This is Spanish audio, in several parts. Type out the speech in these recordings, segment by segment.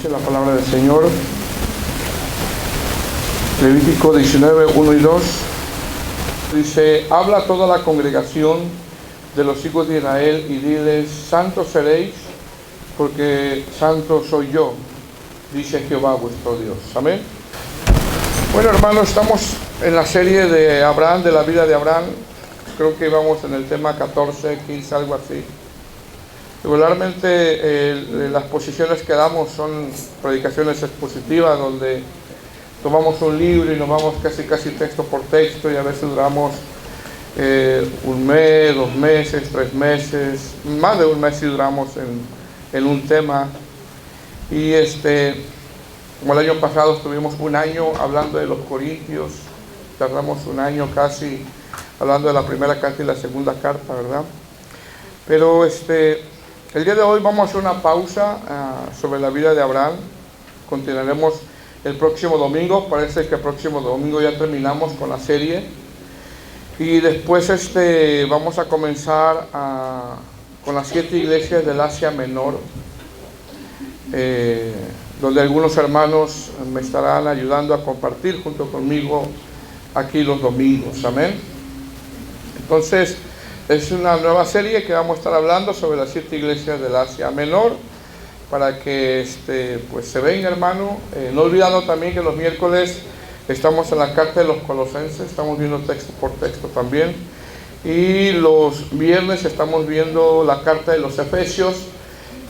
Dice la palabra del Señor, Levítico 19, 1 y 2. Dice: habla a toda la congregación de los hijos de Israel y diles: santos seréis, porque santo soy yo, dice Jehová vuestro Dios. Amén. Bueno, hermanos, estamos en la serie de Abraham, de la vida de Abraham. Creo que vamos en el tema 14, 15, algo así. Regularmente las posiciones que damos son predicaciones expositivas, donde tomamos un libro y nos vamos casi texto por texto, y a veces duramos un mes, 2 meses, 3 meses, más de un mes si duramos en un tema. Y como el año pasado estuvimos un año hablando de los Corintios, tardamos un año casi hablando de la primera carta y la segunda carta, ¿verdad? Pero el día de hoy vamos a hacer una pausa sobre la vida de Abraham. Continuaremos el próximo domingo. Parece que el próximo domingo ya terminamos con la serie. Y después vamos a comenzar con las 7 iglesias del Asia Menor, donde algunos hermanos me estarán ayudando a compartir junto conmigo aquí los domingos. Amén. Entonces, es una nueva serie que vamos a estar hablando sobre las 7 iglesias del Asia Menor, para que pues se venga, hermano. No olvidando también que los miércoles estamos en la carta de los Colosenses, estamos viendo texto por texto también, y los viernes estamos viendo la carta de los Efesios,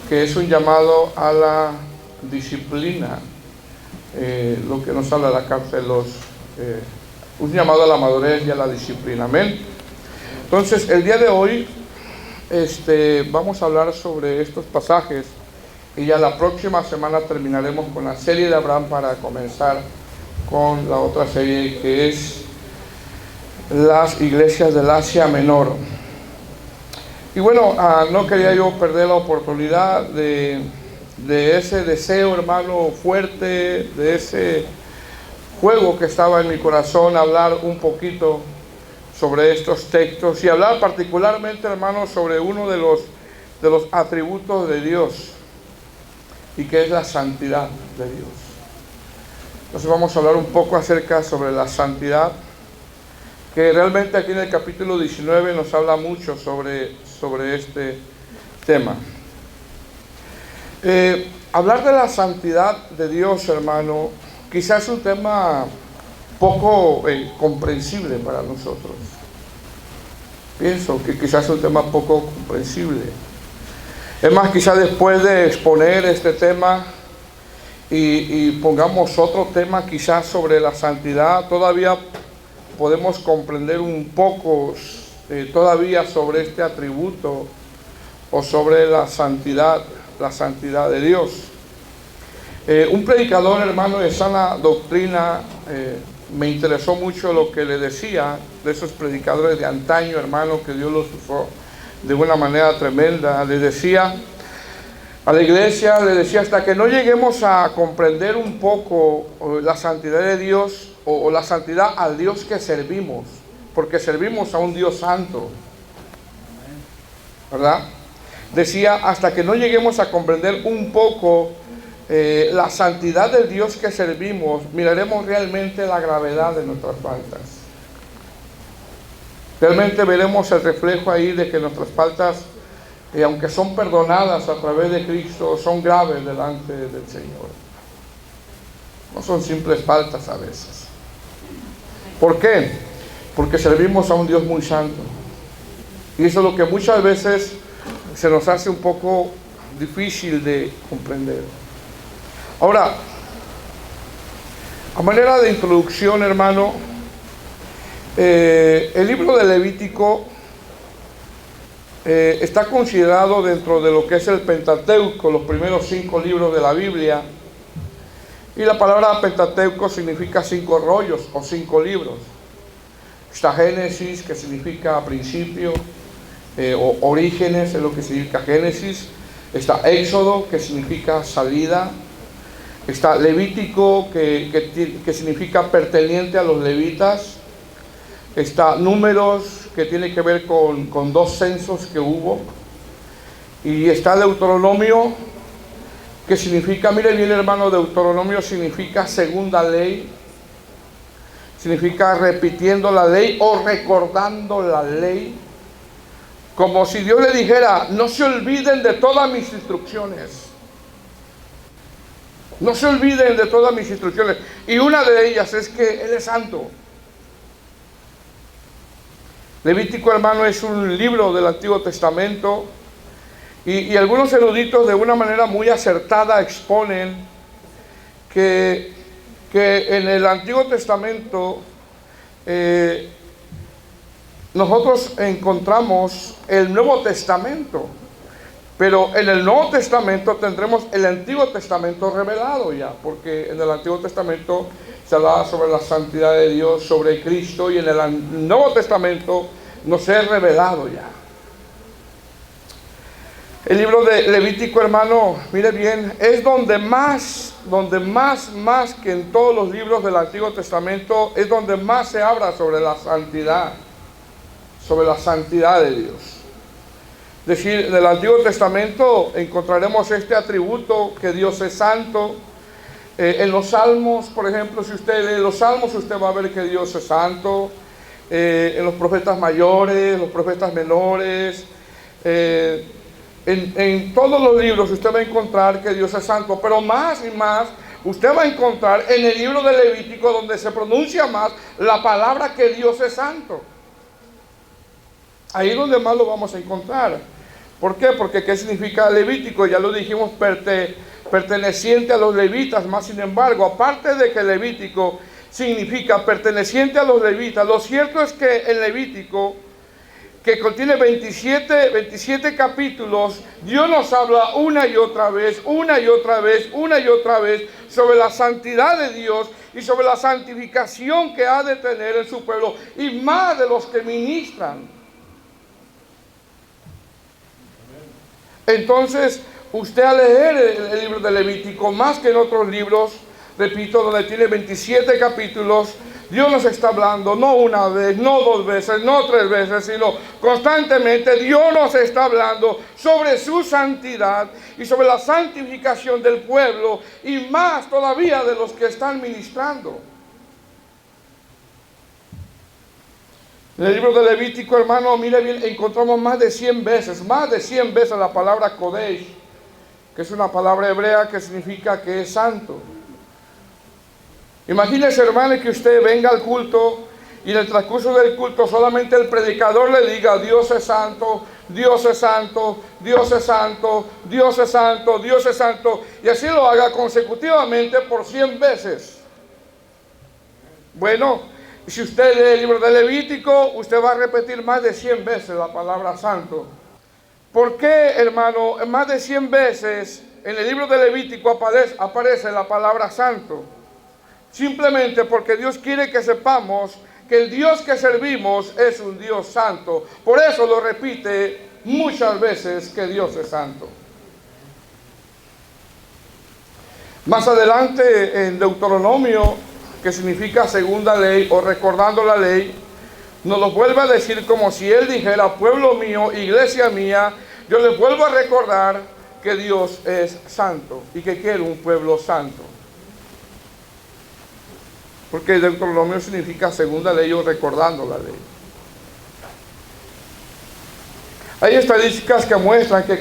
que es un llamado a la disciplina, lo que nos habla la carta de los un llamado a la madurez y a la disciplina. Amén. Entonces, el día de hoy vamos a hablar sobre estos pasajes, y ya la próxima semana terminaremos con la serie de Abraham para comenzar con la otra serie, que es las iglesias del Asia Menor. Y bueno, no quería yo perder la oportunidad de ese deseo, hermano, fuerte, de ese juego que estaba en mi corazón, hablar un poquito sobre estos textos, y hablar particularmente, hermanos, sobre uno de los atributos de Dios, y que es la santidad de Dios. Entonces vamos a hablar un poco acerca sobre la santidad, que realmente aquí en el capítulo 19 nos habla mucho sobre este tema. Hablar de la santidad de Dios, hermano, quizás es un tema poco comprensible para nosotros. Pienso que quizás es un tema poco comprensible. Es más, quizás después de exponer este tema y pongamos otro tema quizás sobre la santidad, todavía podemos comprender un poco todavía sobre este atributo, o sobre la santidad de Dios. Un predicador, hermano, de sana doctrina, me interesó mucho lo que le decía, de esos predicadores de antaño, hermano, que Dios los usó de una manera tremenda. Le decía a la iglesia, hasta que no lleguemos a comprender un poco la santidad de Dios, o la santidad al Dios que servimos, porque servimos a un Dios santo, ¿verdad? Decía, hasta que no lleguemos a comprender un poco la santidad del Dios que servimos, miraremos realmente la gravedad de nuestras faltas. Realmente veremos el reflejo ahí de que nuestras faltas, aunque son perdonadas a través de Cristo, son graves delante del Señor. No son simples faltas a veces. ¿Por qué? Porque servimos a un Dios muy santo. Y eso es lo que muchas veces se nos hace un poco difícil de comprender. Ahora, a manera de introducción, hermano, el libro de Levítico está considerado dentro de lo que es el Pentateuco, los primeros 5 libros de la Biblia. Y la palabra Pentateuco significa 5 rollos o 5 libros. Está Génesis, que significa principio, o orígenes, es lo que significa Génesis. Está Éxodo, que significa salida. Está Levítico, que significa perteneciente a los levitas. Está Números, que tiene que ver con 2 censos que hubo. Y está Deuteronomio, que significa, mire bien hermano, Deuteronomio significa segunda ley, significa repitiendo la ley o recordando la ley, como si Dios le dijera, no se olviden de todas mis instrucciones, no se olviden de todas mis instrucciones, y una de ellas es que Él es santo. Levítico, hermano, es un libro del Antiguo Testamento, y algunos eruditos de una manera muy acertada exponen que en el Antiguo Testamento nosotros encontramos el Nuevo Testamento, pero en el Nuevo Testamento tendremos el Antiguo Testamento revelado ya, porque en el Antiguo Testamento se hablaba sobre la santidad de Dios, sobre Cristo, y en el Nuevo Testamento nos es revelado ya. El libro de Levítico, hermano, mire bien, es donde más que en todos los libros del Antiguo Testamento, es donde más se habla sobre la santidad de Dios. Es decir, en el Antiguo Testamento encontraremos este atributo, que Dios es santo. En los Salmos, por ejemplo, si usted lee los Salmos, usted va a ver que Dios es santo. En los profetas mayores, los profetas menores, en todos los libros usted va a encontrar que Dios es santo, pero más y más usted va a encontrar en el libro de Levítico, donde se pronuncia más la palabra que Dios es santo. Ahí es donde más lo vamos a encontrar. ¿Por qué? Porque ¿qué significa Levítico? Ya lo dijimos, perteneciente a los levitas. Más sin embargo, aparte de que Levítico significa perteneciente a los levitas, lo cierto es que el Levítico, que contiene 27 capítulos, Dios nos habla una y otra vez sobre la santidad de Dios y sobre la santificación que ha de tener en su pueblo, y más de los que ministran. Entonces, usted al leer el libro de Levítico, más que en otros libros, repito, donde tiene 27 capítulos, Dios nos está hablando, no una vez, no dos veces, no tres veces, sino constantemente Dios nos está hablando sobre su santidad y sobre la santificación del pueblo, y más todavía de los que están ministrando. En el libro de Levítico, hermano, mire bien, encontramos más de 100 veces la palabra Kodesh, que es una palabra hebrea que significa que es santo. Imagínese, hermano, que usted venga al culto y en el transcurso del culto solamente el predicador le diga: Dios es santo, Dios es santo, Dios es santo, Dios es santo, Dios es santo, y así lo haga consecutivamente por 100 veces. Bueno, si usted lee el libro de Levítico, usted va a repetir más de 100 veces la palabra santo. ¿Por qué, hermano, más de 100 veces en el libro de Levítico aparece la palabra santo? Simplemente porque Dios quiere que sepamos que el Dios que servimos es un Dios santo. Por eso lo repite muchas veces, que Dios es santo. Más adelante en Deuteronomio, que significa segunda ley o recordando la ley, nos lo vuelve a decir como si Él dijera: pueblo mío, iglesia mía, yo les vuelvo a recordar que Dios es santo y que quiere un pueblo santo. Porque Deuteronomio significa segunda ley o recordando la ley. Hay estadísticas que muestran que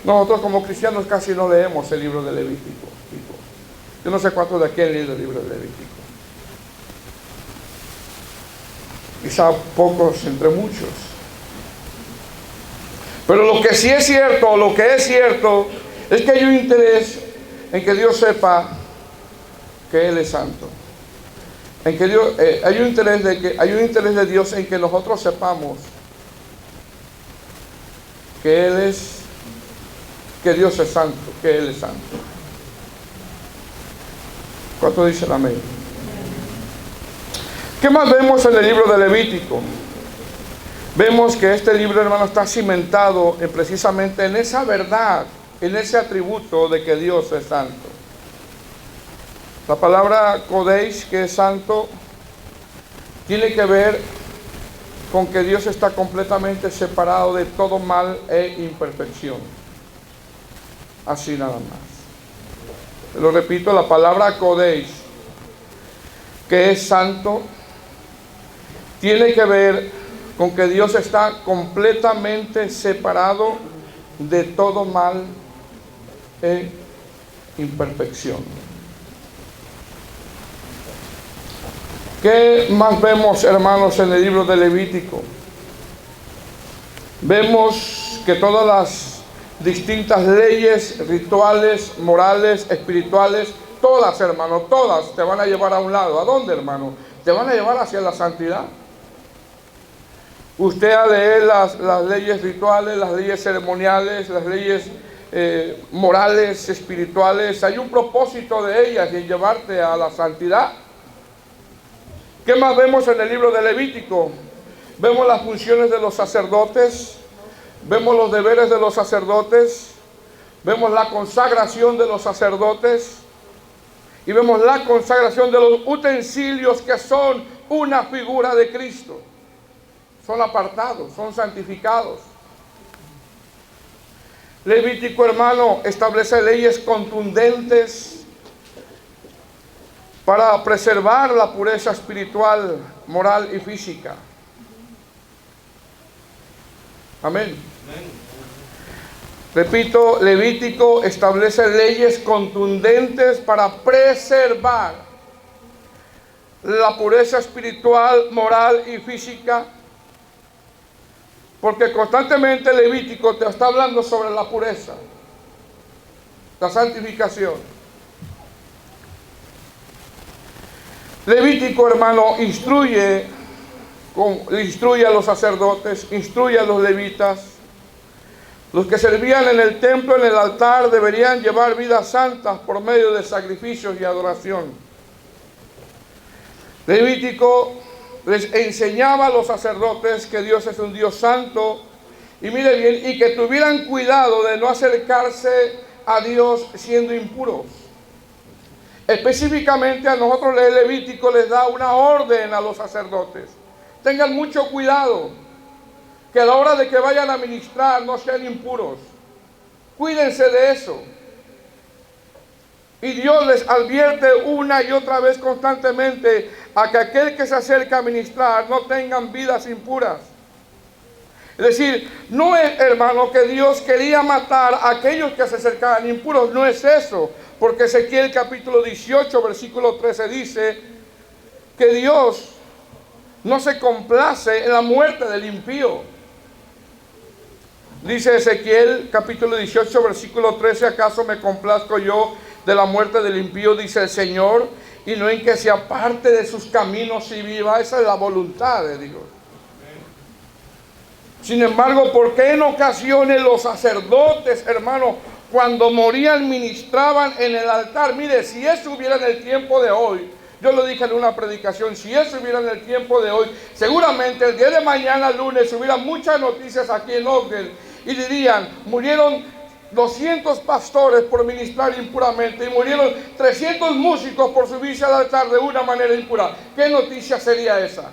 nosotros como cristianos casi no leemos el libro de Levítico. Yo no sé cuántos de aquí han leído el libro de Levítico. Quizá pocos entre muchos. Pero lo que sí es cierto, es que hay un interés en que Dios sepa que Él es santo. En que Dios, hay un interés de Dios en que nosotros sepamos que Dios es santo, que Él es santo. ¿Cuánto dicen amén? ¿Qué más vemos en el libro de Levítico? Vemos que este libro, hermano, está cimentado precisamente en esa verdad, en ese atributo de que Dios es santo. La palabra Kodesh, que es santo, tiene que ver con que Dios está completamente separado de todo mal e imperfección. Así nada más. Lo repito, la palabra Kodesh, que es santo, tiene que ver con que Dios está completamente separado de todo mal e imperfección. ¿Qué más vemos, hermanos, en el libro de Levítico? Vemos que todas las distintas leyes, rituales, morales, espirituales, todas, hermano, todas te van a llevar a un lado. ¿A dónde, hermano? Te van a llevar hacia la santidad. Usted a leer las leyes rituales, las leyes ceremoniales, las leyes morales, espirituales, hay un propósito de ellas en llevarte a la santidad. ¿Qué más vemos en el libro de Levítico? Vemos las funciones de los sacerdotes, vemos los deberes de los sacerdotes, vemos la consagración de los sacerdotes y vemos la consagración de los utensilios que son una figura de Cristo. Son apartados, son santificados. Levítico, hermano, establece leyes contundentes para preservar la pureza espiritual, moral y física. Amén. Repito, Levítico establece leyes contundentes para preservar la pureza espiritual, moral y física, porque constantemente Levítico te está hablando sobre la pureza, la santificación. Levítico, hermano, instruye a los sacerdotes, instruye a los levitas. Los que servían en el templo, en el altar, deberían llevar vidas santas por medio de sacrificios y adoración. Levítico les enseñaba a los sacerdotes que Dios es un Dios santo, y mire bien, y que tuvieran cuidado de no acercarse a Dios siendo impuros. Específicamente a nosotros el Levítico les da una orden a los sacerdotes. Tengan mucho cuidado, que a la hora de que vayan a ministrar no sean impuros. Cuídense de eso. Y Dios les advierte una y otra vez constantemente a que aquel que se acerca a ministrar no tengan vidas impuras. Es decir, no es, hermano, que Dios quería matar a aquellos que se acercaban impuros, no es eso. Porque Ezequiel capítulo 18, versículo 13 dice que Dios no se complace en la muerte del impío. Dice Ezequiel capítulo 18, versículo 13, ¿acaso me complazco yo de la muerte del impío? Dice el Señor, y no en que se aparte de sus caminos y viva. Esa es la voluntad de Dios. Sin embargo, ¿por qué en ocasiones los sacerdotes, hermanos, cuando morían ministraban en el altar? Mire, si eso hubiera en el tiempo de hoy, yo lo dije en una predicación, si eso hubiera en el tiempo de hoy, seguramente el día de mañana, lunes, hubiera muchas noticias aquí en Ogden y dirían, murieron 200 pastores por ministrar impuramente y murieron 300 músicos por subirse al altar de una manera impura. ¿Qué noticia sería esa?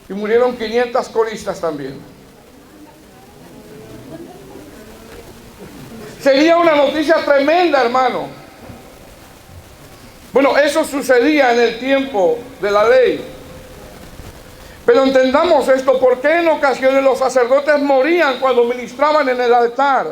Y murieron 500 coristas también. Sería una noticia tremenda, hermano. Bueno, eso sucedía en el tiempo de la ley. Pero entendamos esto, ¿por qué en ocasiones los sacerdotes morían cuando ministraban en el altar?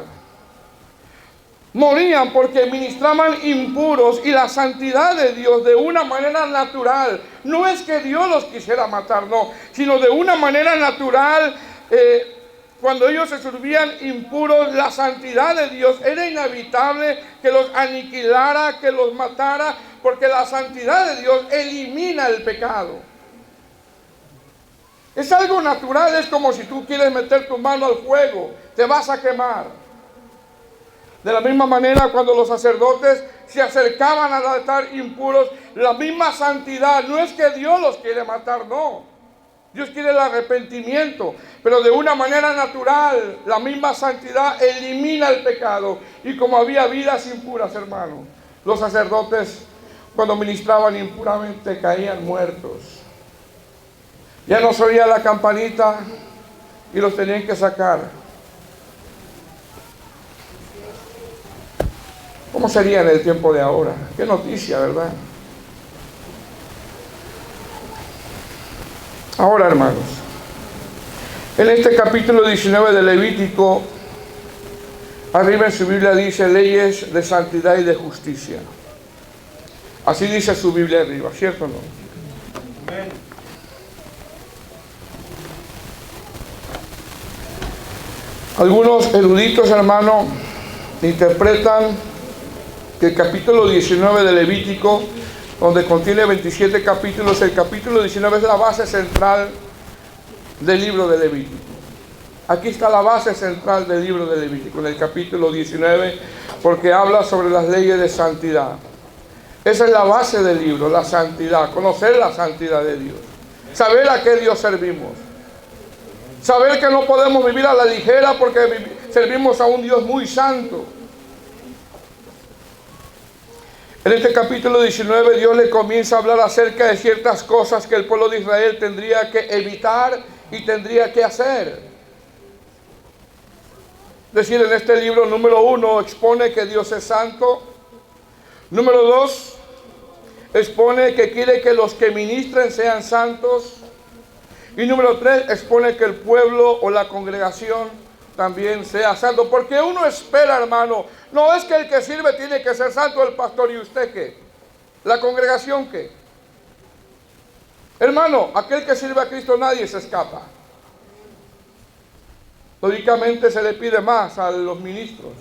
Morían porque ministraban impuros y la santidad de Dios de una manera natural. No es que Dios los quisiera matar, no, sino de una manera natural. Cuando ellos se servían impuros, la santidad de Dios era inevitable que los aniquilara, que los matara, porque la santidad de Dios elimina el pecado. Es algo natural, es como si tú quieres meter tu mano al fuego, te vas a quemar. De la misma manera, cuando los sacerdotes se acercaban al altar impuros, la misma santidad, no es que Dios los quiere matar, no. Dios quiere el arrepentimiento, pero de una manera natural, la misma santidad elimina el pecado. Y como había vidas impuras, hermano, los sacerdotes cuando ministraban impuramente caían muertos. Ya no se oía la campanita y los tenían que sacar. ¿Cómo sería en el tiempo de ahora? Qué noticia, ¿verdad? Ahora, hermanos, en este capítulo 19 de Levítico, arriba en su Biblia dice leyes de santidad y de justicia. Así dice su Biblia arriba, ¿cierto o no? Amén. Algunos eruditos, hermanos, interpretan que el capítulo 19 de Levítico, donde contiene 27 capítulos, el capítulo 19 es la base central del libro de Levítico. Aquí está la base central del libro de Levítico, en el capítulo 19, porque habla sobre las leyes de santidad. Esa es la base del libro, la santidad, conocer la santidad de Dios, saber a qué Dios servimos, saber que no podemos vivir a la ligera porque servimos a un Dios muy santo. En este capítulo 19 Dios le comienza a hablar acerca de ciertas cosas que el pueblo de Israel tendría que evitar y tendría que hacer. Es decir, en este libro, número 1, expone que Dios es santo. Número 2, expone que quiere que los que ministren sean santos. Y número 3, expone que el pueblo o la congregación también sea santo. Porque uno espera, hermano, no es que el que sirve tiene que ser santo, el pastor, ¿y usted qué? ¿La congregación qué? Hermano, aquel que sirve a Cristo nadie se escapa. Lógicamente se le pide más a los ministros.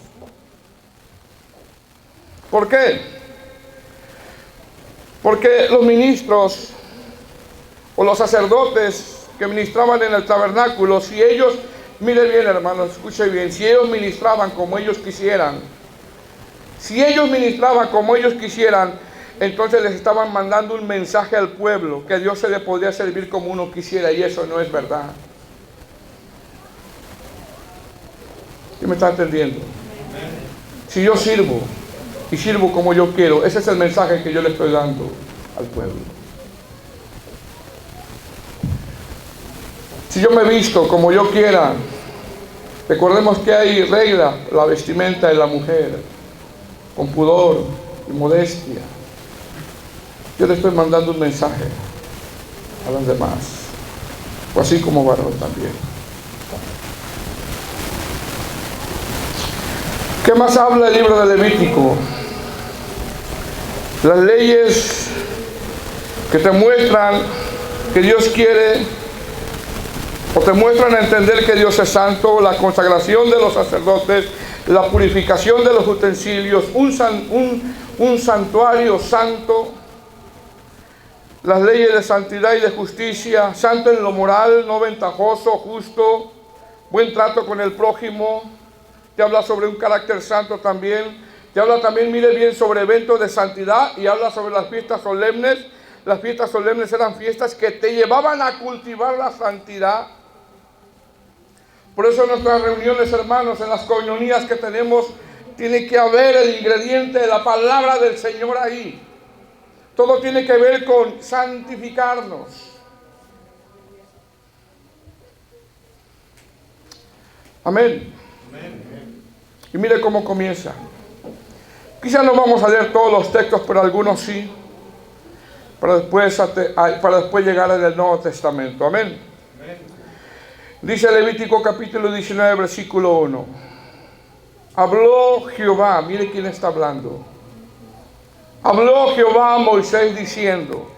¿Por qué? Porque los ministros o los sacerdotes que ministraban en el tabernáculo, si ellos, mire bien, hermano, escuche bien, si ellos ministraban como ellos quisieran, entonces les estaban mandando un mensaje al pueblo que Dios se le podía servir como uno quisiera, y eso no es verdad. ¿Sí me está entendiendo? Si yo sirvo y sirvo como yo quiero, ese es el mensaje que yo le estoy dando al pueblo. Si yo me visto como yo quiera, recordemos que hay regla, la vestimenta de la mujer, con pudor y modestia. Yo le estoy mandando un mensaje a los demás, o así como varón también. ¿Qué más habla el libro de Levítico? Las leyes que te muestran que Dios quiere, o te muestran a entender que Dios es santo, la consagración de los sacerdotes, la purificación de los utensilios, un santuario santo, las leyes de santidad y de justicia, santo en lo moral, no ventajoso, justo, buen trato con el prójimo. Te habla sobre un carácter santo también. Te habla también, mire bien, sobre eventos de santidad, y habla sobre las fiestas solemnes. Las fiestas solemnes eran fiestas que te llevaban a cultivar la santidad. Por eso en nuestras reuniones, hermanos, en las coinonías que tenemos, tiene que haber el ingrediente de la palabra del Señor ahí. Todo tiene que ver con santificarnos. Amén. Y mire cómo comienza. Quizás no vamos a leer todos los textos, pero algunos sí, para después llegar al Nuevo Testamento. Amén. Dice Levítico capítulo 19, versículo 1. Habló Jehová, mire quién está hablando. Habló Jehová a Moisés diciendo: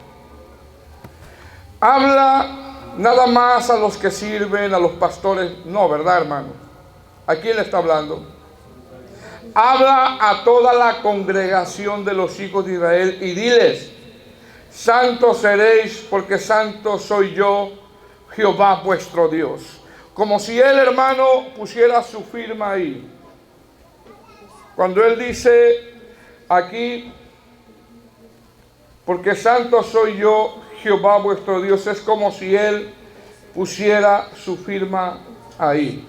habla nada más a los que sirven, a los pastores. No, ¿verdad, hermano? ¿A quién le está hablando? Habla a toda la congregación de los hijos de Israel y diles: santos seréis, porque santo soy yo, Jehová vuestro Dios. Como si él, hermano, pusiera su firma ahí. Cuando él dice aquí, porque santo soy yo, Jehová vuestro Dios, es como si él pusiera su firma ahí.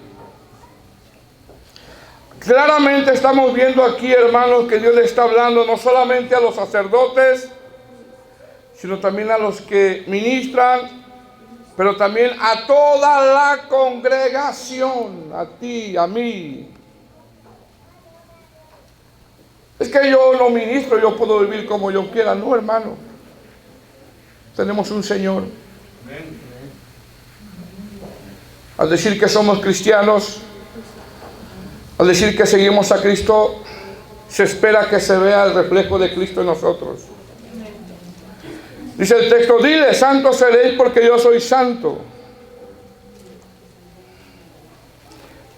Claramente estamos viendo aquí, hermanos, que Dios le está hablando no solamente a los sacerdotes, sino también a los que ministran, pero también a toda la congregación, a ti, a mí. Es que yo no ministro, yo puedo vivir como yo quiera. No, hermano. Tenemos un Señor. Al decir que somos cristianos, al decir que seguimos a Cristo, se espera que se vea el reflejo de Cristo en nosotros. Dice el texto: dile, santos seréis porque yo soy santo.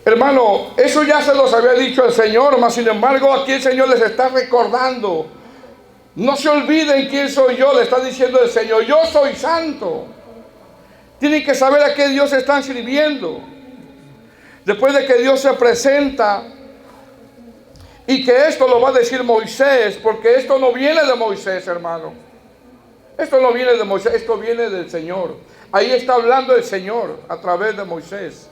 Hermano, eso ya se los había dicho el Señor, mas sin embargo aquí el Señor les está recordando. No se olviden quién soy yo, le está diciendo el Señor. Yo soy santo. Tienen que saber a qué Dios están sirviendo. Después de que Dios se presenta, y que esto lo va a decir Moisés, porque esto no viene de Moisés, hermano. Esto no viene de Moisés, esto viene del Señor. Ahí está hablando el Señor a través de Moisés.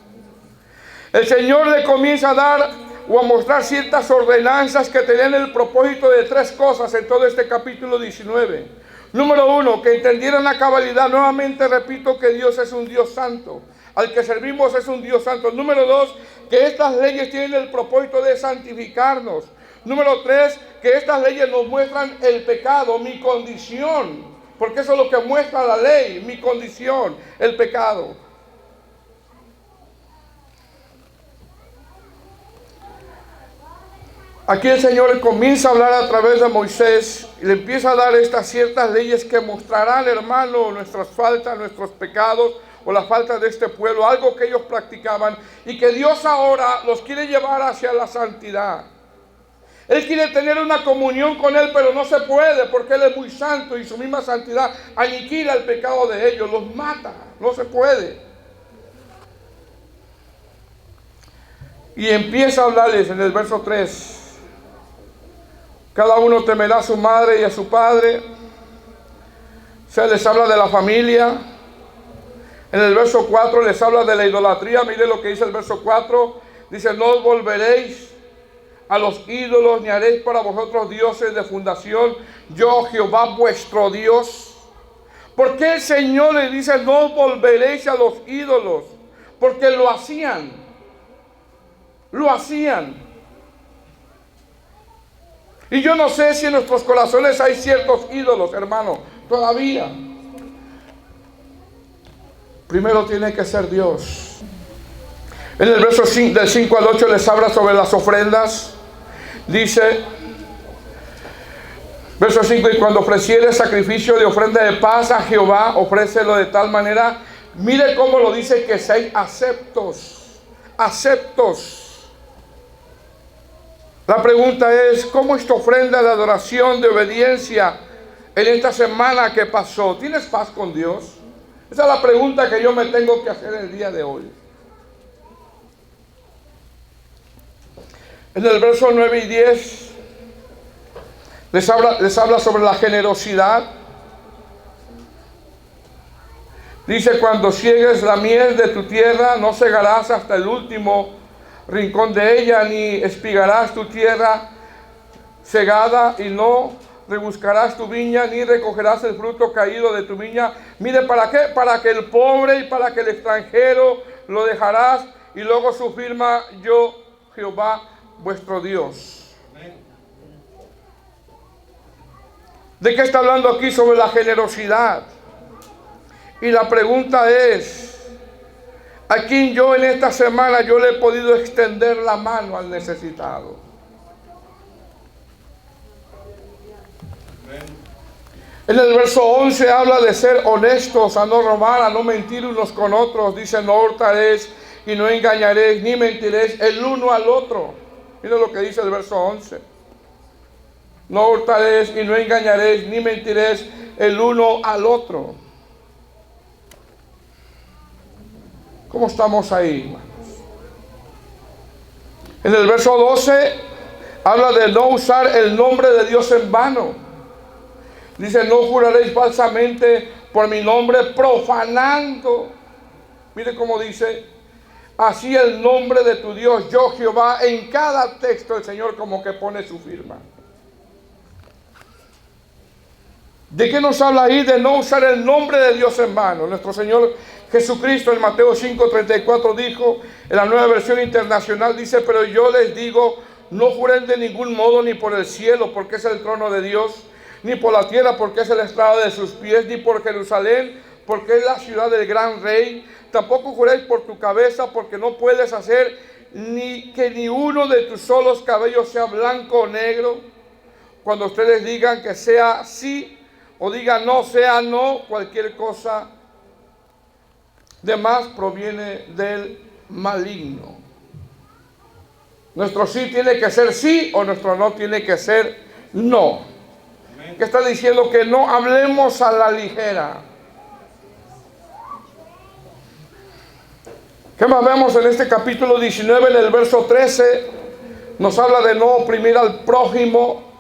El Señor le comienza a dar o a mostrar ciertas ordenanzas que tenían el propósito de tres cosas en todo este capítulo 19. Número 1, que entendieran a cabalidad. Nuevamente repito que Dios es un Dios santo. Al que servimos es un Dios santo. Número 2, que estas leyes tienen el propósito de santificarnos. Número 3, que estas leyes nos muestran el pecado, mi condición. Porque eso es lo que muestra la ley, mi condición, el pecado. Aquí el Señor comienza a hablar a través de Moisés y le empieza a dar estas ciertas leyes que mostrarán, hermano, nuestras faltas, nuestros pecados o la falta de este pueblo, algo que ellos practicaban y que Dios ahora los quiere llevar hacia la santidad. Él quiere tener una comunión con Él, pero no se puede porque Él es muy santo y su misma santidad aniquila el pecado de ellos, los mata, no se puede. Y empieza a hablarles en el verso 3. Cada uno temerá a su madre y a su padre. Se les habla de la familia. En el verso 4 les habla de la idolatría. Mire lo que dice el verso 4. Dice: no os volveréis a los ídolos, ni haréis para vosotros dioses de fundación. Yo, Jehová, vuestro Dios. ¿Por qué el Señor le dice no os volveréis a los ídolos? Porque lo hacían. Lo hacían. Y yo no sé si en nuestros corazones hay ciertos ídolos, hermano, todavía. Primero tiene que ser Dios. En el verso del 5 al 8 les habla sobre las ofrendas. Dice, verso 5: y cuando ofrecieres sacrificio de ofrenda de paz a Jehová, ofrécelo de tal manera. Mire cómo lo dice, que seáis aceptos. Aceptos. La pregunta es, ¿cómo es tu ofrenda de adoración, de obediencia en esta semana que pasó? ¿Tienes paz con Dios? Esa es la pregunta que yo me tengo que hacer el día de hoy. En el verso 9 y 10 les habla sobre la generosidad. Dice: cuando ciegues la mies de tu tierra, no cegarás hasta el último rincón de ella, ni espigarás tu tierra cegada, y no rebuscarás tu viña, ni recogerás el fruto caído de tu viña. Mire, ¿para qué? Para que el pobre y para que el extranjero lo dejarás, y luego su firma: yo, Jehová, vuestro Dios. ¿De qué está hablando aquí? Sobre la generosidad. Y la pregunta es: ¿a quién yo en esta semana yo le he podido extender la mano al necesitado? En el verso 11 habla de ser honestos, a no robar, a no mentir unos con otros. Dice: no hurtaréis y no engañaréis, ni mentiréis el uno al otro. Mira lo que dice el verso 11. No hurtaréis y no engañaréis, ni mentiréis el uno al otro. ¿Cómo estamos ahí, hermanos? En el verso 12 habla de no usar el nombre de Dios en vano. Dice: no juraréis falsamente por mi nombre, profanando. Mire cómo dice: así el nombre de tu Dios, yo Jehová. En cada texto el Señor como que pone su firma. ¿De qué nos habla ahí? De no usar el nombre de Dios en vano. Nuestro Señor Jesucristo en Mateo 5:34 dijo, en la Nueva Versión Internacional dice: pero yo les digo, no juréis de ningún modo ni por el cielo, porque es el trono de Dios, ni por la tierra, porque es el estrado de sus pies, ni por Jerusalén, porque es la ciudad del gran rey. Tampoco juréis por tu cabeza, porque no puedes hacer ni que ni uno de tus solos cabellos sea blanco o negro. Cuando ustedes digan que sea sí, o digan no, sea no, cualquier cosa de más proviene del maligno. Nuestro sí tiene que ser sí, o nuestro no tiene que ser no. ¿Qué está diciendo? Que no hablemos a la ligera. ¿Qué más vemos en este capítulo 19, en el verso 13? Nos habla de no oprimir al prójimo.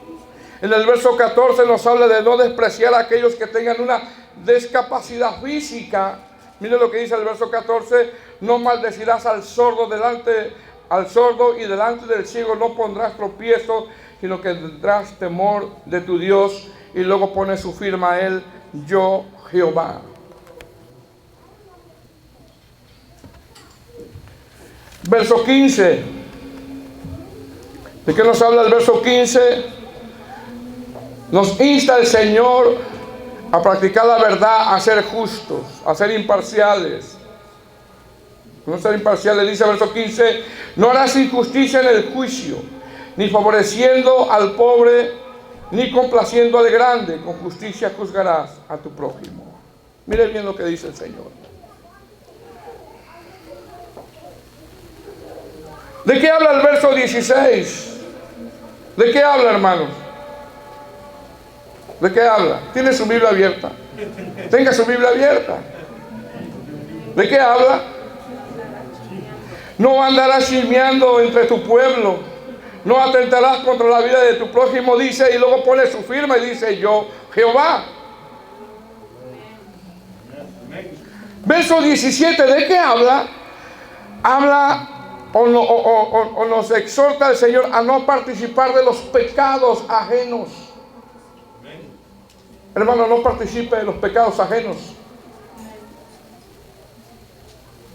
En el verso 14 nos habla de no despreciar a aquellos que tengan una discapacidad física. Mire lo que dice el verso 14: no maldecirás al sordo y delante del ciego no pondrás tropiezo, sino que tendrás temor de tu Dios. Y luego pone su firma a él: yo Jehová. Verso 15. ¿De qué nos habla el verso 15? Nos insta el Señor a practicar la verdad, a ser justos, a ser imparciales. No ser imparciales, dice el verso 15: no harás injusticia en el juicio, ni favoreciendo al pobre, ni complaciendo al grande. Con justicia juzgarás a tu prójimo. Miren bien lo que dice el Señor. ¿De qué habla el verso 16? ¿De qué habla, hermanos? ¿De qué habla? ¿Tiene su Biblia abierta? Tenga su Biblia abierta. ¿De qué habla? No andarás chismeando entre tu pueblo, no atentarás contra la vida de tu prójimo, dice, y luego pone su firma y dice: yo Jehová. Verso 17, ¿de qué habla? Habla o nos exhorta el Señor a no participar de los pecados ajenos. Hermano, no participe de los pecados ajenos.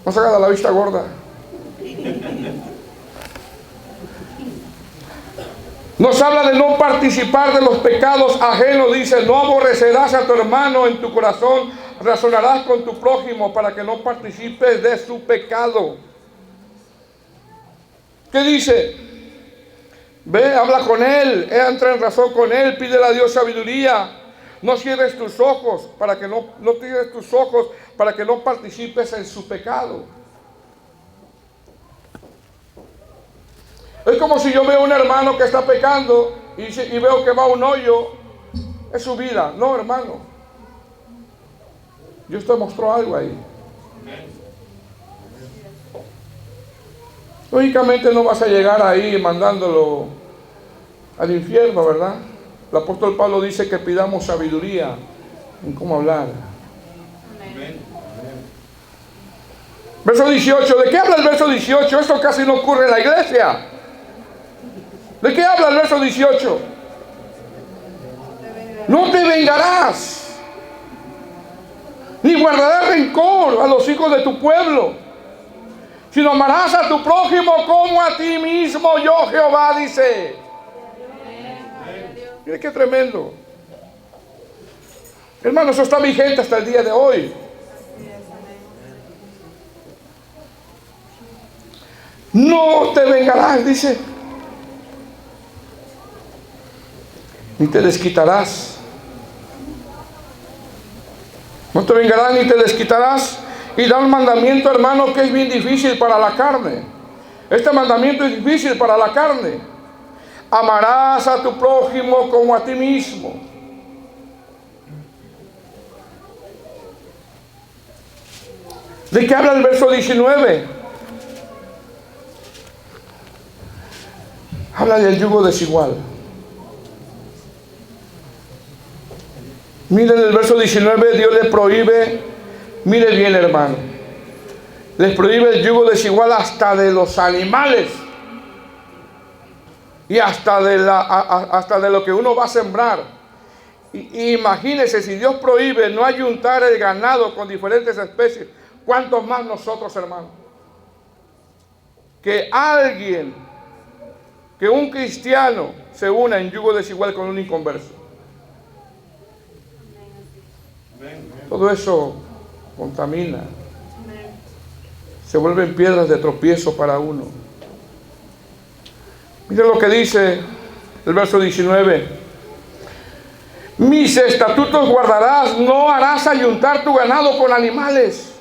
No se haga de la vista gorda. Nos habla de no participar de los pecados ajenos. Dice: no aborrecerás a tu hermano en tu corazón, razonarás con tu prójimo para que no participes de su pecado. ¿Qué dice? Ve, habla con él, entra en razón con él, pídele a Dios sabiduría. No cierres tus ojos para que no cierres tus ojos para que no participes en su pecado. Es como si yo veo a un hermano que está pecando y veo que va a un hoyo. Es su vida. No, hermano. Dios te mostró algo ahí. Lógicamente no vas a llegar ahí mandándolo al infierno, ¿verdad? El apóstol Pablo dice que pidamos sabiduría en cómo hablar. Amén. Verso 18. ¿De qué habla el verso 18? Esto casi no ocurre en la iglesia. ¿De qué habla el verso 18? No te vengarás, ni guardarás rencor a los hijos de tu pueblo, sino amarás a tu prójimo como a ti mismo, yo Jehová, dice. Mire qué tremendo. Hermano, eso está vigente hasta el día de hoy. No te vengarás, dice, ni te desquitarás. No te vengarás ni te desquitarás. Y da un mandamiento, hermano, que es bien difícil para la carne. Este mandamiento es difícil para la carne. Amarás a tu prójimo como a ti mismo. ¿De qué habla el verso 19? Habla del yugo desigual. Miren el verso 19, Dios le prohíbe, mire bien, hermano, les prohíbe el yugo desigual hasta de los animales y hasta de lo que uno va a sembrar. Y imagínense, si Dios prohíbe no ayuntar el ganado con diferentes especies, ¿cuántos más nosotros, hermano? Que alguien que un cristiano se una en yugo desigual con un inconverso. Todo eso contamina. Se vuelven piedras de tropiezo para uno. Mire lo que dice el verso 19. Mis estatutos guardarás, no harás ayuntar tu ganado con animales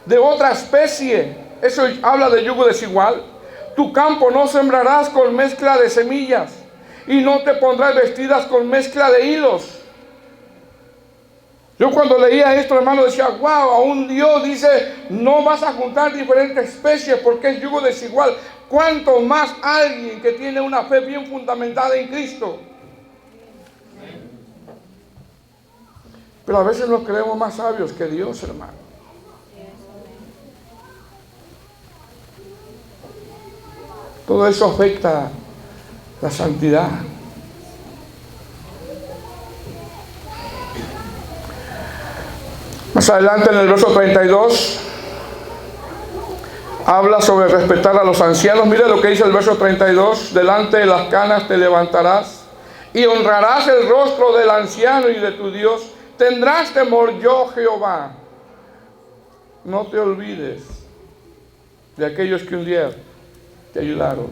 de otra especie. Eso habla de yugo desigual. Tu campo no sembrarás con mezcla de semillas, y no te pondrás vestidas con mezcla de hilos. Yo cuando leía esto, hermano, decía, wow, aún Dios dice, no vas a juntar diferentes especies porque es yugo desigual. ¿Cuánto más alguien que tiene una fe bien fundamentada en Cristo? Pero a veces nos creemos más sabios que Dios, hermano. Todo eso afecta la santidad. Más adelante en el verso 32 habla sobre respetar a los ancianos. Mire lo que dice el verso 32. Delante de las canas te levantarás y honrarás el rostro del anciano y de tu Dios. Tendrás temor, yo Jehová. No te olvides de aquellos que un día te ayudaron.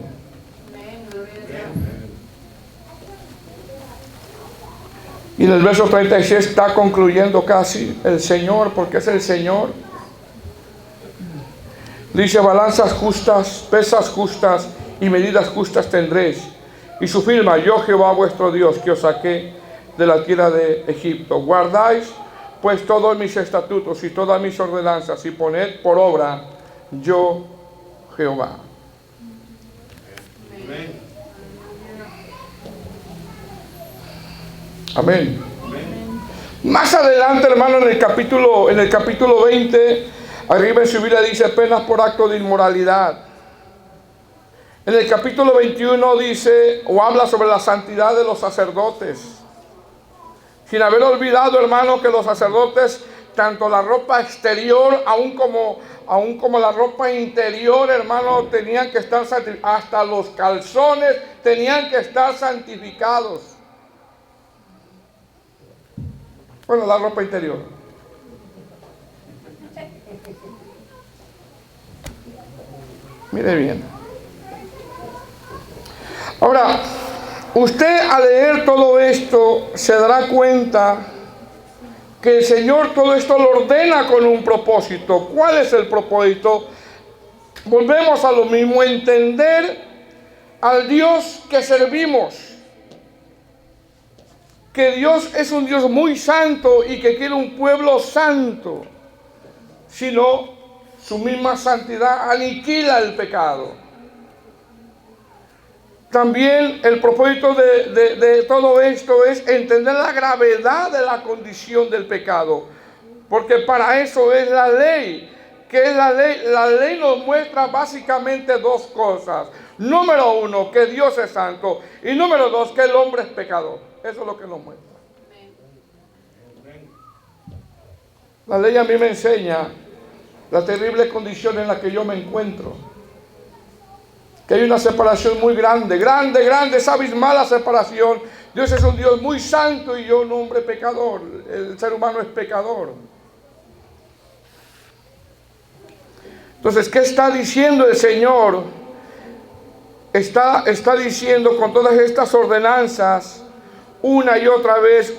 Y en el verso 36 está concluyendo casi el Señor, porque es el Señor. Dice, balanzas justas, pesas justas y medidas justas tendréis. Y su firma, yo Jehová vuestro Dios, que os saqué de la tierra de Egipto. Guardáis pues todos mis estatutos y todas mis ordenanzas, y poned por obra, yo Jehová. Amén. Más adelante, hermano, en el capítulo 20, arriba en su Biblia dice penas por acto de inmoralidad. En el capítulo 21 dice o habla sobre la santidad de los sacerdotes. Sin haber olvidado, hermano, que los sacerdotes, tanto la ropa exterior, aún como la ropa interior, hermano, tenían que estar santificados. Hasta los calzones tenían que estar santificados. Bueno, la ropa interior. Mire bien. Ahora, usted al leer todo esto se dará cuenta que el Señor todo esto lo ordena con un propósito. ¿Cuál es el propósito? Volvemos a lo mismo, entender al Dios que servimos. Que Dios es un Dios muy santo y que quiere un pueblo santo. Si no, su misma santidad aniquila el pecado. También el propósito de todo esto es entender la gravedad de la condición del pecado. Porque para eso es la ley. ¿Qué es la ley? La ley nos muestra básicamente dos cosas. Número uno, que Dios es santo. Y número dos, que el hombre es pecador. Eso es lo que nos muestra. La ley a mí me enseña la terrible condición en la que yo me encuentro. Que hay una separación muy grande, es abismal la separación. Dios es un Dios muy santo y yo un hombre pecador. El ser humano es pecador. Entonces, ¿qué está diciendo el Señor? Está diciendo con todas estas ordenanzas, una y otra vez,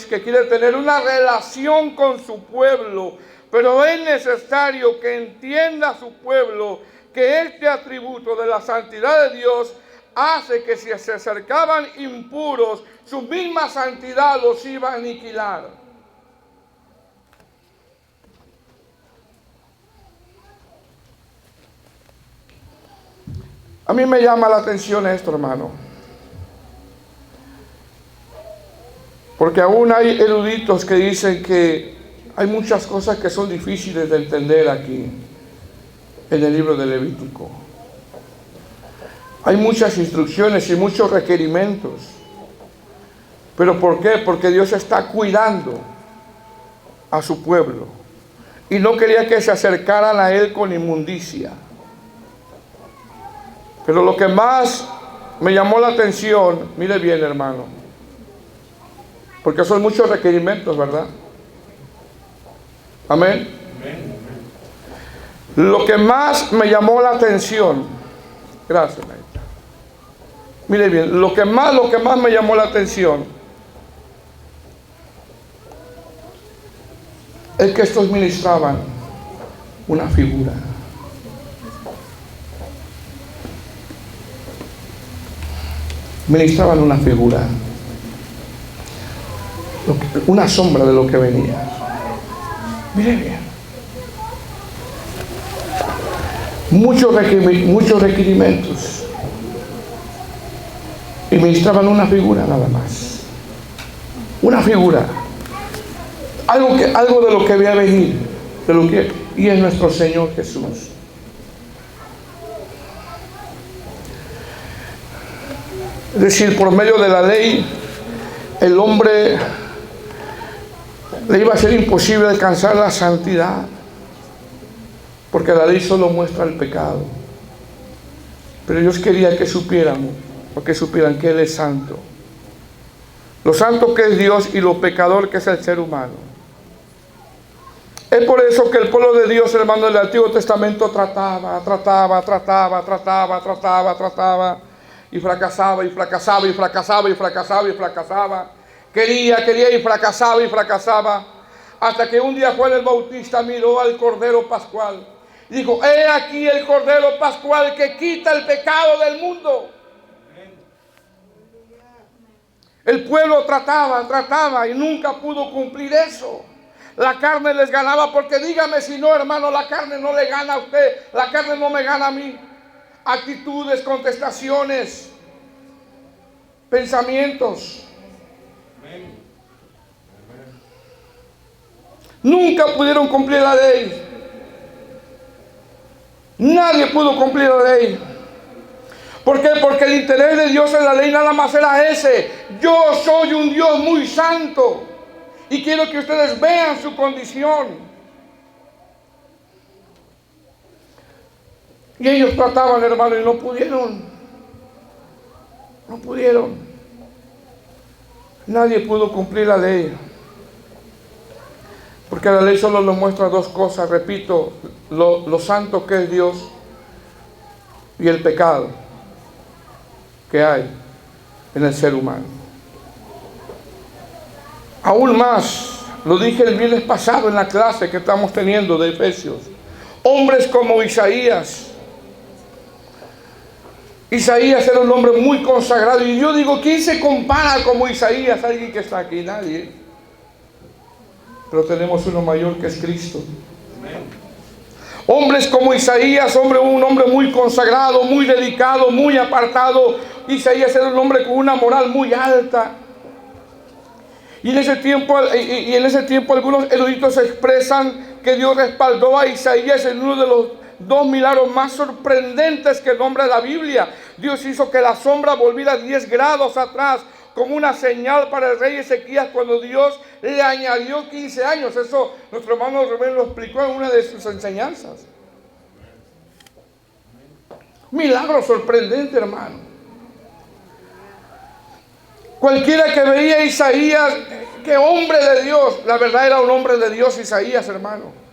que quiere tener una relación con su pueblo. Pero es necesario que entienda a su pueblo que este atributo de la santidad de Dios hace que si se acercaban impuros, su misma santidad los iba a aniquilar. A mí me llama la atención esto, hermano. Porque aún hay eruditos que dicen que hay muchas cosas que son difíciles de entender aquí, en el libro de Levítico. Hay muchas instrucciones y muchos requerimientos. ¿Pero por qué? Porque Dios está cuidando a su pueblo. Y no quería que se acercaran a Él con inmundicia. Pero lo que más me llamó la atención, mire bien, hermano, porque son muchos requerimientos, ¿verdad? Amén. Lo que más me llamó la atención, gracias, maestra. Mire bien, lo que más me llamó la atención es que estos ministraban una figura. Ministraban una figura, una sombra de lo que venía. Mire bien, muchos requerimientos, y ministraban una figura nada más, una figura, algo de lo que había a venir, y es nuestro Señor Jesús. Es decir, por medio de la ley, el hombre le iba a ser imposible alcanzar la santidad, porque la ley solo muestra el pecado. Pero Dios quería que supiéramos, o que supieran que Él es santo. Lo santo que es Dios y lo pecador que es el ser humano. Es por eso que el pueblo de Dios, hermano, del Antiguo Testamento trataba, y fracasaba. Quería y fracasaba. Hasta que un día Juan el Bautista miró al Cordero Pascual y dijo: he aquí el Cordero Pascual que quita el pecado del mundo. El pueblo trataba y nunca pudo cumplir eso. La carne les ganaba, porque dígame si no, hermano, la carne no le gana a usted, la carne no me gana a mí. Actitudes, contestaciones, pensamientos. Nunca pudieron cumplir la ley. Nadie pudo cumplir la ley. ¿Por qué? Porque el interés de Dios en la ley nada más era ese: yo soy un Dios muy santo y quiero que ustedes vean su condición. Y ellos trataban, hermano, y no pudieron. Nadie pudo cumplir la ley, porque la ley solo nos muestra dos cosas, repito: lo santo que es Dios y el pecado que hay en el ser humano. Aún más, lo dije el viernes pasado en la clase que estamos teniendo de Efesios, hombres como Isaías. Isaías era un hombre muy consagrado, y yo digo, ¿quién se compara como Isaías? Alguien que está aquí, nadie. Pero tenemos uno mayor, que es Cristo. Hombres como Isaías, un hombre muy consagrado, muy dedicado, muy apartado. Isaías era un hombre con una moral muy alta. Y en ese tiempo algunos eruditos expresan que Dios respaldó a Isaías en uno de los dos milagros más sorprendentes que nombra la Biblia. Dios hizo que la sombra volviera 10 grados atrás, como una señal para el rey Ezequías, cuando Dios le añadió 15 años. Eso nuestro hermano Rubén lo explicó en una de sus enseñanzas. Milagro sorprendente, hermano. Cualquiera que veía a Isaías, que hombre de Dios, la verdad era un hombre de Dios Isaías, hermano.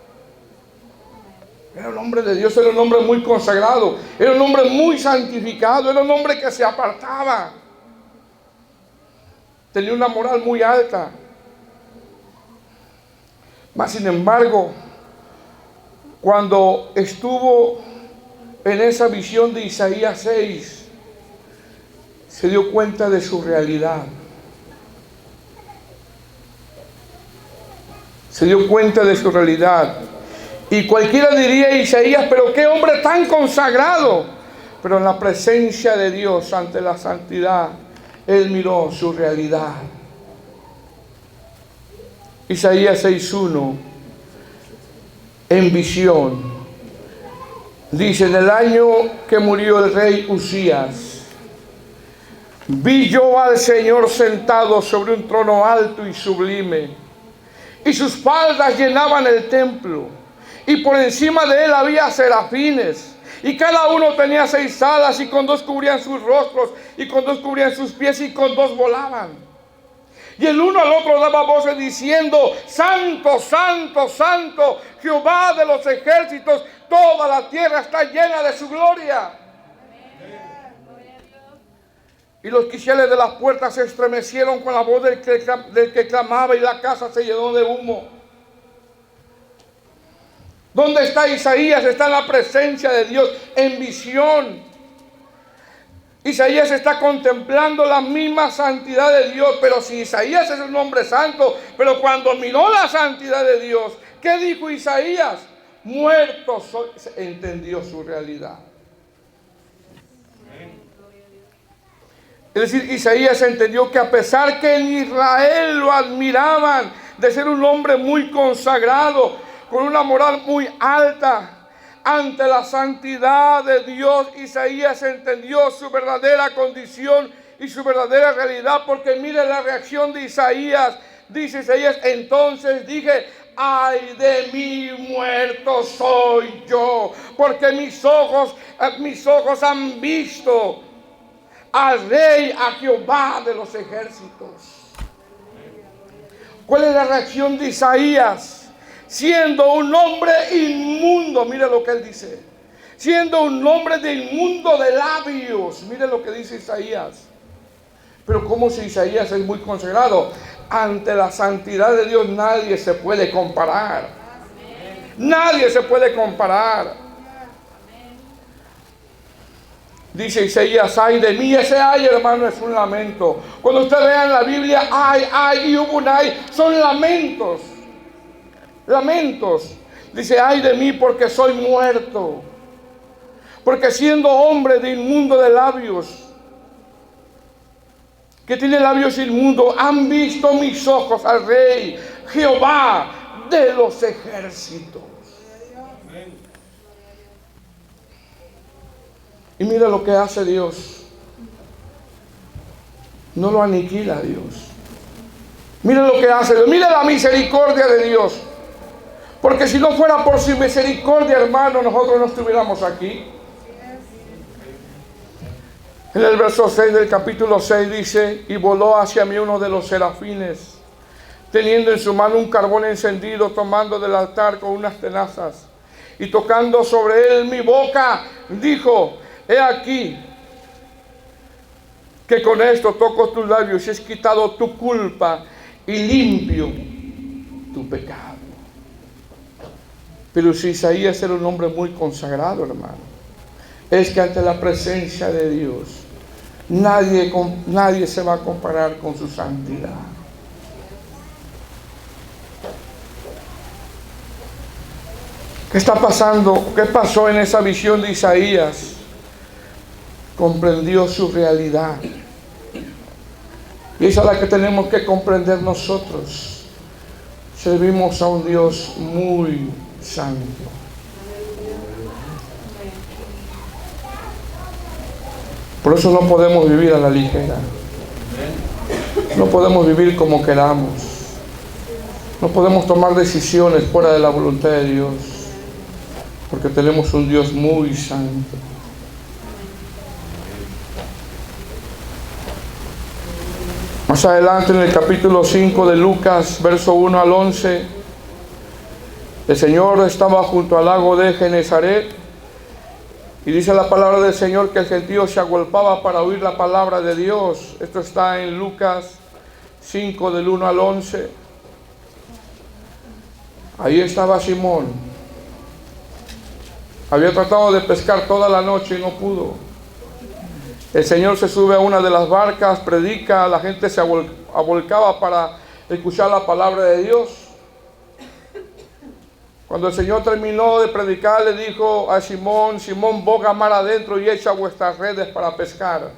Era un hombre de Dios, era un hombre muy consagrado, era un hombre muy santificado, era un hombre que se apartaba. Tenía una moral muy alta. Mas sin embargo, cuando estuvo en esa visión de Isaías 6, se dio cuenta de su realidad. Se dio cuenta de su realidad. Y cualquiera diría: Isaías, pero qué hombre tan consagrado. Pero en la presencia de Dios, ante la santidad, él miró su realidad. Isaías 6:1, en visión, dice: en el año que murió el rey Usías, vi yo al Señor sentado sobre un trono alto y sublime, y sus faldas llenaban el templo, y por encima de él había serafines, Y cada uno tenía 6 alas, y con 2 cubrían sus rostros, y con 2 cubrían sus pies, y con 2 volaban. Y el uno al otro daba voces diciendo: Santo, Santo, Santo, Jehová de los ejércitos, toda la tierra está llena de su gloria. Y los quiciales de las puertas se estremecieron con la voz del que clamaba, y la casa se llenó de humo. ¿Dónde está Isaías? Está en la presencia de Dios, en visión. Isaías está contemplando la misma santidad de Dios. Pero si Isaías es un hombre santo, pero cuando miró la santidad de Dios, ¿qué dijo Isaías? Muerto soy. Entendió su realidad. Es decir, Isaías entendió que a pesar que en Israel lo admiraban de ser un hombre muy consagrado, con una moral muy alta, ante la santidad de Dios, Isaías entendió su verdadera condición y su verdadera realidad. Porque mire la reacción de Isaías. Dice Isaías: entonces dije: ay de mí, muerto soy yo, porque mis ojos han visto al Rey, a Jehová de los ejércitos. ¿Cuál es la reacción de Isaías? Siendo un hombre inmundo, mire lo que él dice, siendo un hombre de inmundo de labios, mire lo que dice Isaías. Pero como si Isaías es muy consagrado, ante la santidad de Dios nadie se puede comparar. Nadie se puede comparar. Dice Isaías: ay de mí. Ese ay, hermano, es un lamento. Cuando usted vea en la Biblia ay y hubo un ay, son lamentos. Lamentos. Dice: ay de mí, porque soy muerto, porque siendo hombre de inmundo de labios, que tiene labios inmundos, han visto mis ojos al Rey, Jehová de los ejércitos. Y mira lo que hace Dios. No lo aniquila Dios. Mira lo que hace Dios. Mira la misericordia de Dios. Porque si no fuera por su misericordia, hermano, nosotros no estuviéramos aquí. En el verso 6 del capítulo 6 dice: y voló hacia mí uno de los serafines, teniendo en su mano un carbón encendido, tomando del altar con unas tenazas, y tocando sobre él mi boca, dijo: he aquí que con esto toco tus labios, y es quitado tu culpa y limpio tu pecado. Pero si Isaías era un hombre muy consagrado, hermano, es que ante la presencia de Dios nadie se va a comparar con su santidad. ¿Qué está pasando? ¿Qué pasó en esa visión de Isaías? Comprendió su realidad. Y esa es la que tenemos que comprender nosotros. Servimos a un Dios muy santo. Por eso no podemos vivir a la ligera. No podemos vivir como queramos. No podemos tomar decisiones fuera de la voluntad de Dios, porque tenemos un Dios muy santo. Más adelante, en el capítulo 5 de Lucas, verso 1 al 11, el Señor estaba junto al lago de Genesaret, y dice la palabra del Señor que el gentío se agolpaba para oír la palabra de Dios. Esto está en Lucas 5 del 1 al 11. Ahí estaba Simón. Había tratado de pescar toda la noche y no pudo. El Señor se sube a una de las barcas, predica, la gente se avolcaba para escuchar la palabra de Dios. Cuando el Señor terminó de predicar, le dijo a Simón: Simón, boga mar adentro y echa vuestras redes para pescar.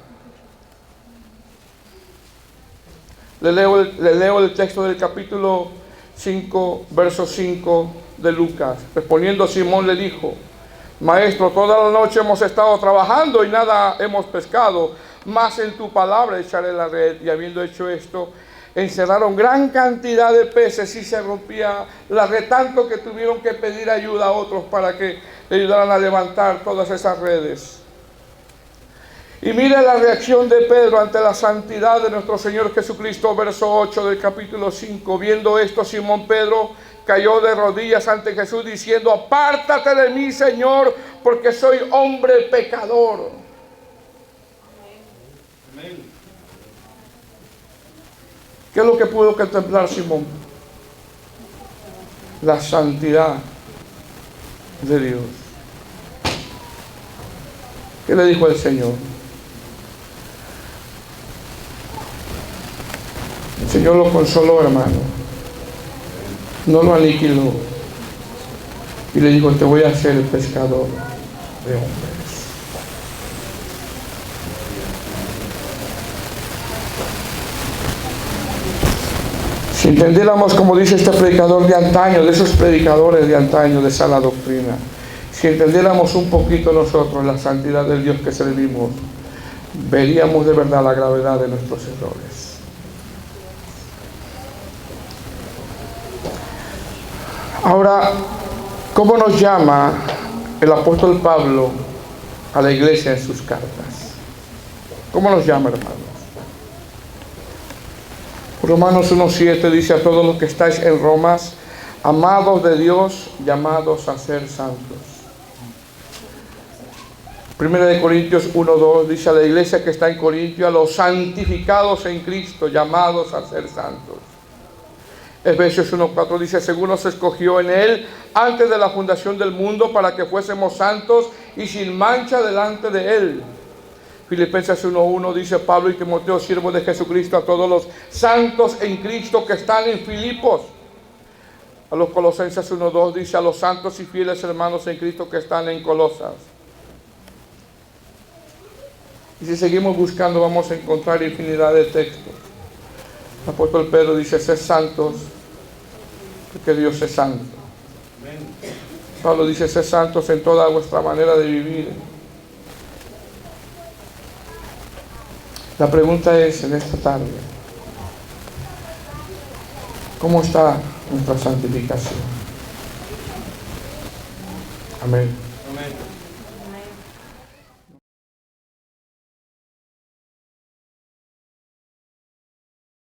Le leo el texto del capítulo 5, verso 5 de Lucas. Respondiendo Simón le dijo: Maestro, toda la noche hemos estado trabajando y nada hemos pescado, mas en tu palabra echaré la red. Y habiendo hecho esto, encerraron gran cantidad de peces y se rompía la red, tanto que tuvieron que pedir ayuda a otros para que le ayudaran a levantar todas esas redes. Y mire la reacción de Pedro ante la santidad de nuestro Señor Jesucristo, verso 8 del capítulo 5. Viendo esto, Simón Pedro cayó de rodillas ante Jesús diciendo: apártate de mí, Señor, porque soy hombre pecador. Amén. ¿Qué es lo que pudo contemplar Simón? La santidad de Dios. ¿Qué le dijo el Señor? El Señor lo consoló, hermano. No lo aniquiló. Y le dijo: te voy a hacer el pescador de hombres. Si entendiéramos, como dice este predicador de antaño, de esos predicadores de antaño de sana doctrina, si entendiéramos un poquito nosotros la santidad del Dios que servimos, veríamos de verdad la gravedad de nuestros errores. Ahora, ¿cómo nos llama el apóstol Pablo a la iglesia en sus cartas? ¿Cómo nos llama, hermanos? Romanos 1:7 dice: a todos los que estáis en Roma, amados de Dios, llamados a ser santos. 1 de Corintios 1:2 dice a la iglesia que está en Corintio: a los santificados en Cristo, llamados a ser santos. Efesios 1:4 dice: según nos escogió en Él antes de la fundación del mundo, para que fuésemos santos y sin mancha delante de Él. Filipenses 1:1 dice: Pablo y Timoteo, siervos de Jesucristo, a todos los santos en Cristo que están en Filipos. A los Colosenses 1:2 dice: a los santos y fieles hermanos en Cristo que están en Colosas. Y si seguimos buscando, vamos a encontrar infinidad de textos. El apóstol Pedro dice: sed santos, porque Dios es santo. Pablo dice: sed santos en toda vuestra manera de vivir. La pregunta es, en esta tarde, ¿cómo está nuestra santificación? Amén. Amén.